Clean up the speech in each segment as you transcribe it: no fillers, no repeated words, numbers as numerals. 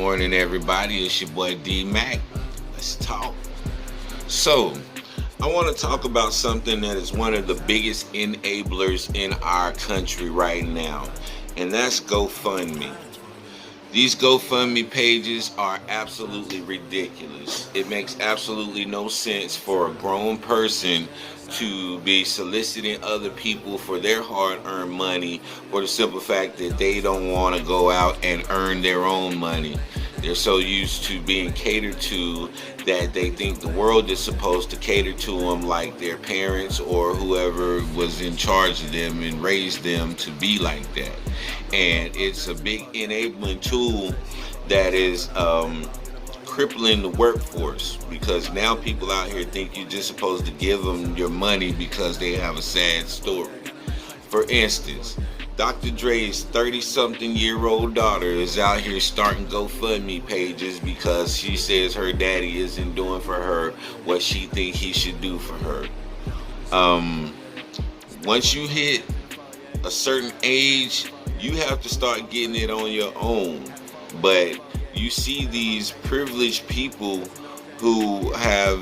morning, everybody. It's your boy D-Mac. Let's talk. So, I want to talk about something that is one of the biggest enablers in our country right now, and that's GoFundMe. These GoFundMe pages are absolutely ridiculous. It makes absolutely no sense for a grown person to be soliciting other people for their hard-earned money for the simple fact that they don't want to go out and earn their own money. They're so used to being catered to that they think the world is supposed to cater to them like their parents or whoever was in charge of them and raised them to be like that. And it's a big enabling tool that is crippling the workforce, because now people out here think you're just supposed to give them your money because they have a sad story. For instance, Dr. Dre's 30-something-year-old daughter is out here starting GoFundMe pages because she says her daddy isn't doing for her what she thinks he should do for her. Once you hit a certain age, you have to start getting it on your own. But you see these privileged people who have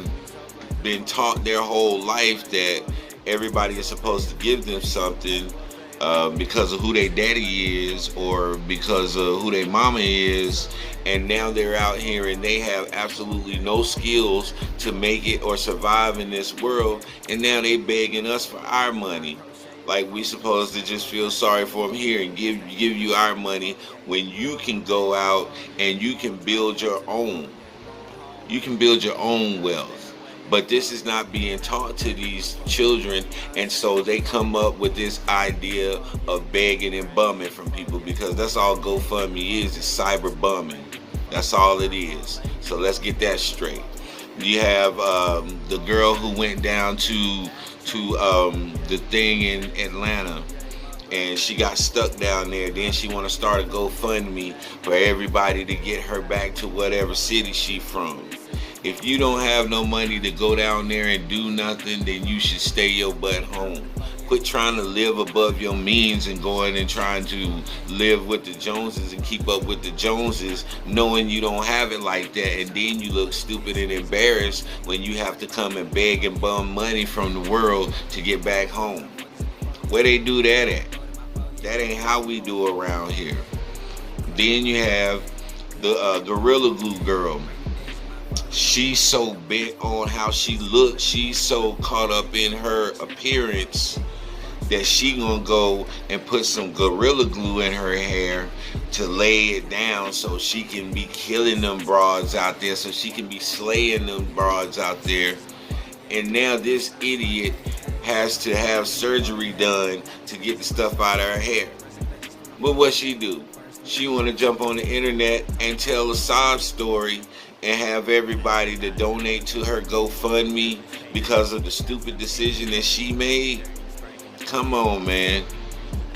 been taught their whole life that everybody is supposed to give them something because of who their daddy is or because of who their mama is, and now they're out here and they have absolutely no skills to make it or survive in this world, and now they begging us for our money. Like we supposed to just feel sorry for them here and give you our money when you can go out and you can build your own. You can build your own wealth. But this is not being taught to these children, and so they come up with this idea of begging and bumming from people, because that's all GoFundMe is cyber bumming. That's all it is. So let's get that straight. You have the girl who went down to the thing in Atlanta, and she got stuck down there. Then she want to start a GoFundMe for everybody to get her back to whatever city she from. If you don't have no money to go down there and do nothing, then you should stay your butt home. Quit trying to live above your means and going and trying to live with the Joneses and keep up with the Joneses, knowing you don't have it like that, and then you look stupid and embarrassed when you have to come and beg and bum money from the world to get back home. Where they do that at? That ain't how we do around here. Then you have the Gorilla Glue girl. She's so bent on how she looks, she's so caught up in her appearance that she gonna go and put some Gorilla Glue in her hair to lay it down so she can be killing them broads out there, so she can be slaying them broads out there. And now this idiot has to have surgery done to get the stuff out of her hair. But what she do? She want to jump on the internet and tell a sob story and have everybody to donate to her GoFundMe because of the stupid decision that she made. Come on, man.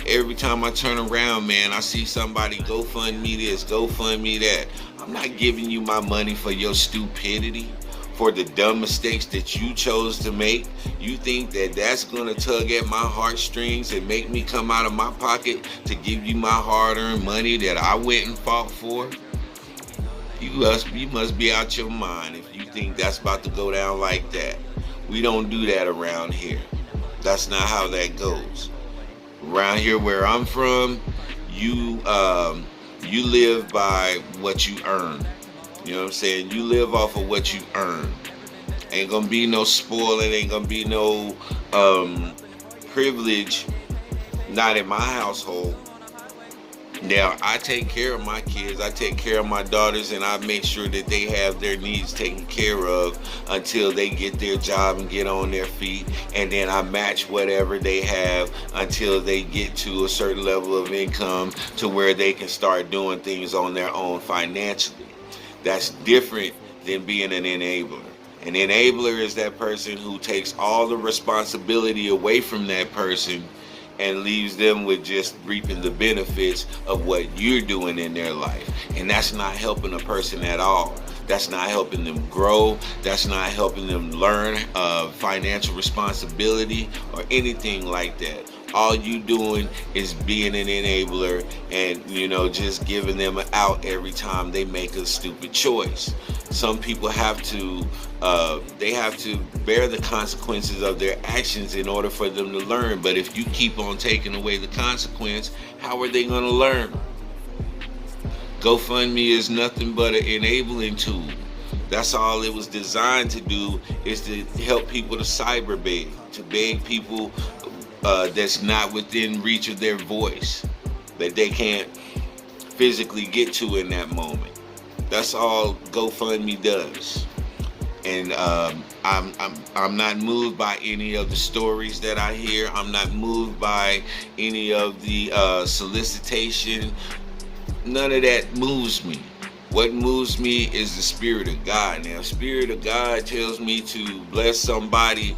Every time I turn around, man, I see somebody GoFundMe this, GoFundMe that. I'm not giving you my money for your stupidity, for the dumb mistakes that you chose to make. You think that that's gonna tug at my heartstrings and make me come out of my pocket to give you my hard-earned money that I went and fought for? You must be out your mind if you think that's about to go down like that. We don't do that around here. That's not how that goes. Around here where I'm from, you live by what you earn. You know what I'm saying? You live off of what you earn. Ain't gonna be no spoiling, ain't gonna be no privilege, not in my household. Now, I take care of my kids, I take care of my daughters, and I make sure that they have their needs taken care of until they get their job and get on their feet, and then I match whatever they have until they get to a certain level of income to where they can start doing things on their own financially. That's different than being an enabler. An enabler is that person who takes all the responsibility away from that person and leaves them with just reaping the benefits of what you're doing in their life. And that's not helping a person at all. That's not helping them grow. That's not helping them learn financial responsibility or anything like that. All you doing is being an enabler and, just giving them an out every time they make a stupid choice. Some people have to they have to bear the consequences of their actions in order for them to learn. But if you keep on taking away the consequence, how are they going to learn? GoFundMe is nothing but an enabling tool. That's all it was designed to do, is to help people to cyber beg, to beg people that's not within reach of their voice, that they can't physically get to in that moment. That's all GoFundMe does. And I'm not moved by any of the stories that I hear. I'm not moved by any of the solicitation. None of that moves me. What moves me is the Spirit of God. Now, Spirit of God tells me to bless somebody.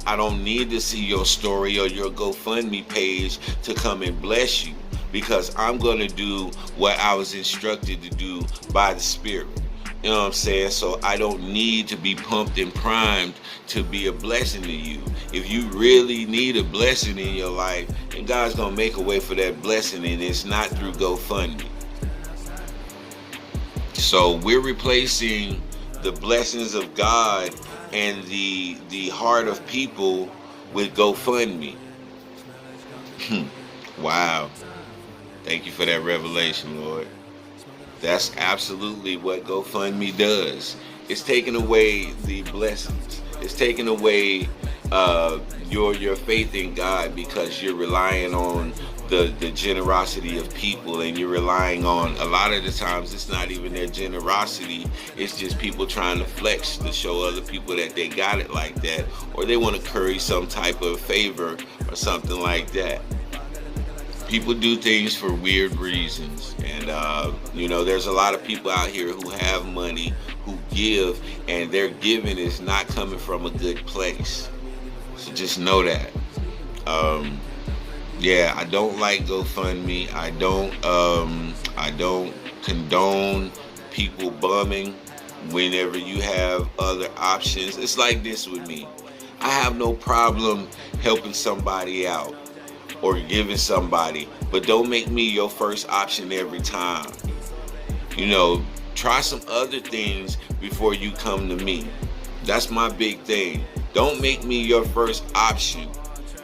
I don't need to see your story or your GoFundMe page to come and bless you, because I'm going to do what I was instructed to do by the Spirit. You know what I'm saying? So I don't need to be pumped and primed to be a blessing to you. If you really need a blessing in your life, then God's going to make a way for that blessing, and it's not through GoFundMe. So we're replacing the blessings of God and the heart of people with GoFundMe. Wow. Thank you for that revelation, Lord. That's absolutely what GoFundMe does. It's taking away the blessings. It's taking away your faith in God, because you're relying on the generosity of people, and you're relying on, a lot of the times it's not even their generosity, it's just people trying to flex to show other people that they got it like that, or they want to curry some type of favor or something like that. People do things for weird reasons, and there's a lot of people out here who have money, who give, and their giving is not coming from a good place. So just know that. Yeah, I don't like GoFundMe. I don't condone people bumming whenever you have other options. It's like this with me. I have no problem helping somebody out or giving somebody, but don't make me your first option every time. Try some other things before you come to me. That's my big thing. Don't make me your first option.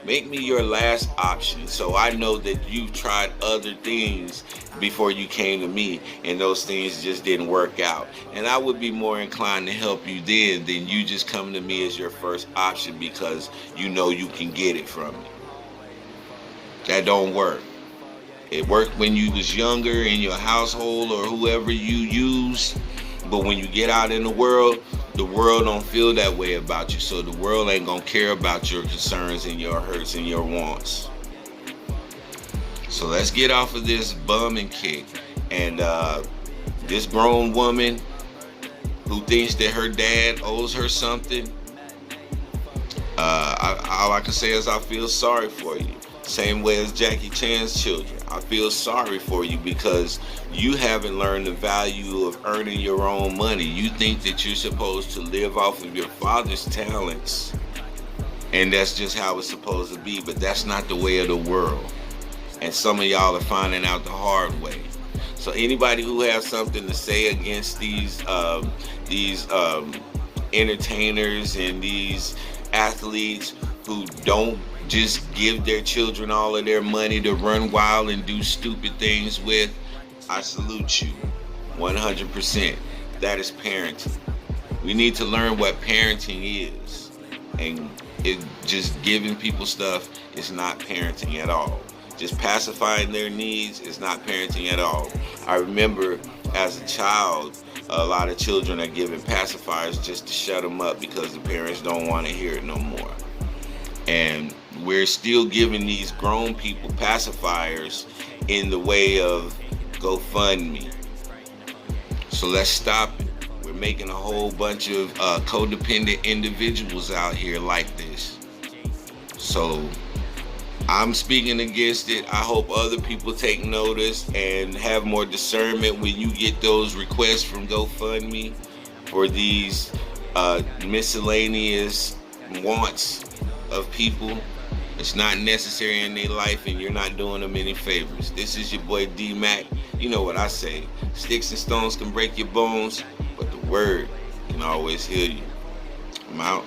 Make me your last option, so I know that you've tried other things before you came to me, and those things just didn't work out. And I would be more inclined to help you then than you just come to me as your first option because you know you can get it from me. That don't work. It worked when you was younger in your household or whoever you used, but when you get out in the world don't feel that way about you. So the world ain't gonna care about your concerns and your hurts and your wants. So let's get off of this bum and kick. And this grown woman who thinks that her dad owes her something, all I can say is I feel sorry for you. Same way as Jackie Chan's children. I feel sorry for you because you haven't learned the value of earning your own money. You think that you're supposed to live off of your father's talents, and that's just how it's supposed to be, but that's not the way of the world. And some of y'all are finding out the hard way. So anybody who has something to say against these entertainers and these athletes who don't just give their children all of their money to run wild and do stupid things with, I salute you 100%. That is parenting. We need to learn what parenting is, and just giving people stuff is not parenting at all. Just pacifying their needs is not parenting at all. I remember as a child, a lot of children are given pacifiers just to shut them up because the parents don't want to hear it no more. And we're still giving these grown people pacifiers in the way of GoFundMe. So let's stop it. We're making a whole bunch of codependent individuals out here like this. So I'm speaking against it. I hope other people take notice and have more discernment when you get those requests from GoFundMe for these miscellaneous wants of people. It's not necessary in their life, and you're not doing them any favors. This is your boy D Mac. You know what I say. Sticks and stones can break your bones, but the word can always heal you. I'm out.